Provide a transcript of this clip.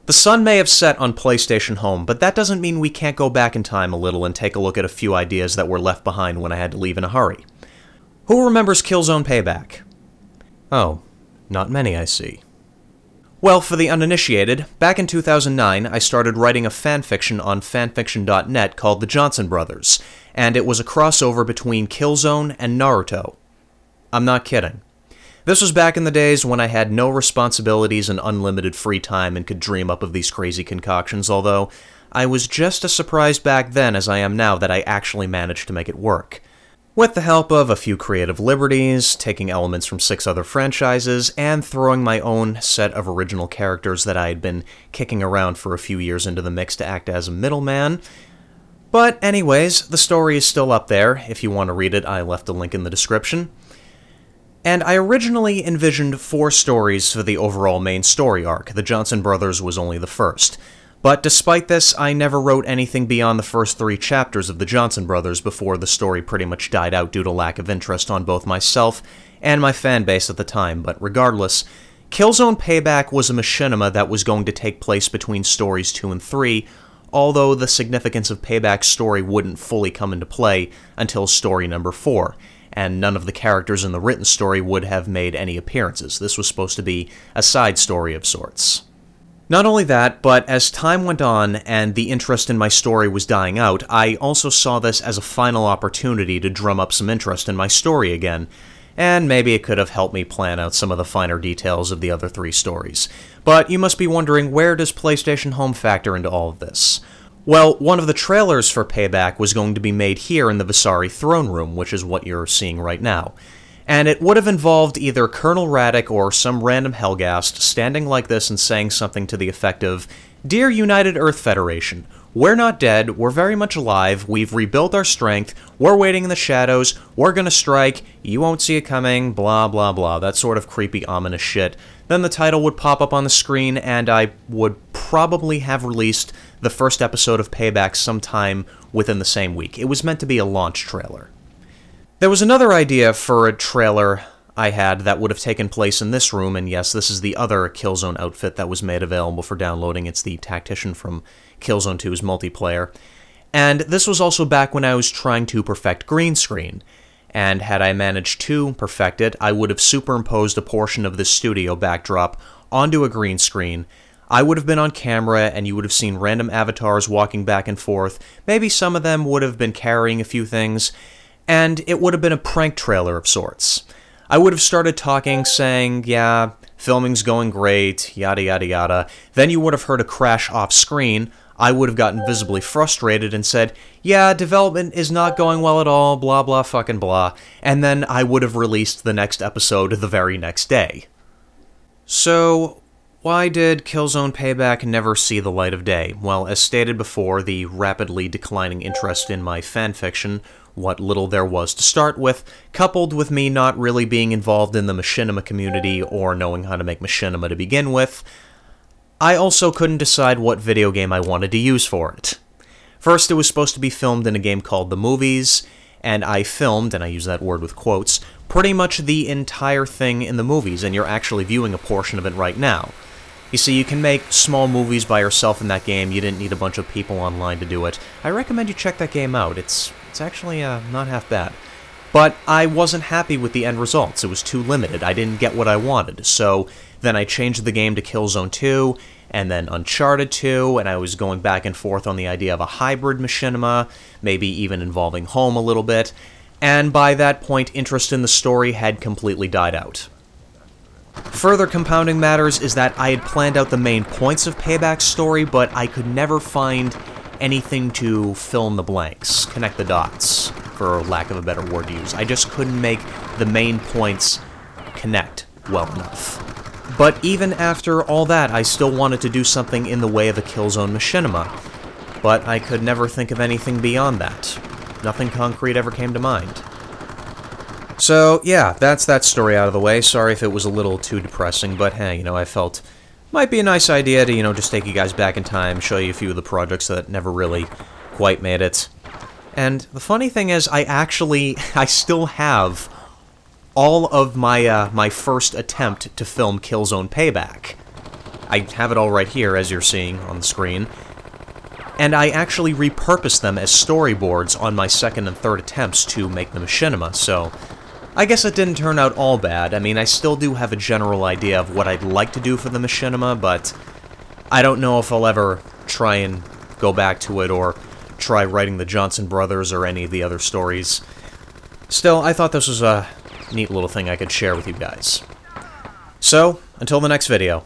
The sun may have set on PlayStation Home, but that doesn't mean we can't go back in time a little and take a look at a few ideas that were left behind when I had to leave in a hurry. Who remembers Killzone Payback? Oh, not many, I see. Well, for the uninitiated, back in 2009, I started writing a fanfiction on fanfiction.net called The Johnson Brothers, and it was a crossover between Killzone and Naruto. I'm not kidding. This was back in the days when I had no responsibilities and unlimited free time and could dream up of these crazy concoctions, although I was just as surprised back then as I am now that I actually managed to make it work. With the help of a few creative liberties, taking elements from 6 other franchises, and throwing my own set of original characters that I had been kicking around for a few years into the mix to act as a middleman. But anyways, the story is still up there. If you want to read it, I left a link in the description. And I originally envisioned 4 stories for the overall main story arc. The Johnson Brothers was only the first. But despite this, I never wrote anything beyond the first 3 chapters of the Johnson Brothers before the story pretty much died out due to lack of interest on both myself and my fanbase at the time. But regardless, Killzone Payback was a machinima that was going to take place between stories 2 and 3, although the significance of Payback's story wouldn't fully come into play until story number 4. And none of the characters in the written story would have made any appearances. This was supposed to be a side story of sorts. Not only that, but as time went on and the interest in my story was dying out, I also saw this as a final opportunity to drum up some interest in my story again, and maybe it could have helped me plan out some of the finer details of the other 3 stories. But you must be wondering, where does PlayStation Home factor into all of this? Well, one of the trailers for Payback was going to be made here in the Visari throne room, which is what you're seeing right now. And it would have involved either Colonel Raddick or some random Helghast standing like this and saying something to the effect of, "Dear United Earth Federation, we're not dead, we're very much alive, we've rebuilt our strength, we're waiting in the shadows, we're gonna strike, you won't see it coming, blah blah blah," that sort of creepy, ominous shit. Then the title would pop up on the screen, and I would probably have released the first episode of Payback sometime within the same week. It was meant to be a launch trailer. There was another idea for a trailer I had that would have taken place in this room, and yes, this is the other Killzone outfit that was made available for downloading. It's the Tactician from Killzone 2's multiplayer. And this was also back when I was trying to perfect green screen. And had I managed to perfect it, I would have superimposed a portion of this studio backdrop onto a green screen. I would have been on camera, and you would have seen random avatars walking back and forth. Maybe some of them would have been carrying a few things, and it would have been a prank trailer of sorts. I would have started talking, saying, yeah, filming's going great, yada yada yada. Then you would have heard a crash off screen. I would have gotten visibly frustrated and said, yeah, development is not going well at all, blah blah fucking blah. And then I would have released the next episode the very next day. So, why did Killzone Payback never see the light of day? Well, as stated before, the rapidly declining interest in my fanfiction, what little there was to start with, coupled with me not really being involved in the machinima community or knowing how to make machinima to begin with, I also couldn't decide what video game I wanted to use for it. First, it was supposed to be filmed in a game called The Movies, and I filmed, and I use that word with quotes, pretty much the entire thing in the movies, and you're actually viewing a portion of it right now. You see, you can make small movies by yourself in that game. You didn't need a bunch of people online to do it. I recommend you check that game out. It's actually not half bad. But I wasn't happy with the end results. It was too limited. I didn't get what I wanted. So then I changed the game to Killzone 2, and then Uncharted 2, and I was going back and forth on the idea of a hybrid machinima, maybe even involving home a little bit. And by that point, interest in the story had completely died out. Further compounding matters is that I had planned out the main points of Payback's story, but I could never find anything to fill in the blanks, connect the dots, for lack of a better word to use. I just couldn't make the main points connect well enough. But even after all that, I still wanted to do something in the way of a Killzone machinima, but I could never think of anything beyond that. Nothing concrete ever came to mind. So, yeah, that's that story out of the way. Sorry if it was a little too depressing, but hey, I felt might be a nice idea to, just take you guys back in time, show you a few of the projects that never really quite made it. And the funny thing is, I still have all of my first attempt to film Killzone Payback. I have it all right here, as you're seeing on the screen. And I actually repurposed them as storyboards on my second and third attempts to make the machinima, so I guess it didn't turn out all bad. I mean, I still do have a general idea of what I'd like to do for the machinima, but I don't know if I'll ever try and go back to it or try writing the Johnson Brothers or any of the other stories. Still, I thought this was a neat little thing I could share with you guys. So, until the next video.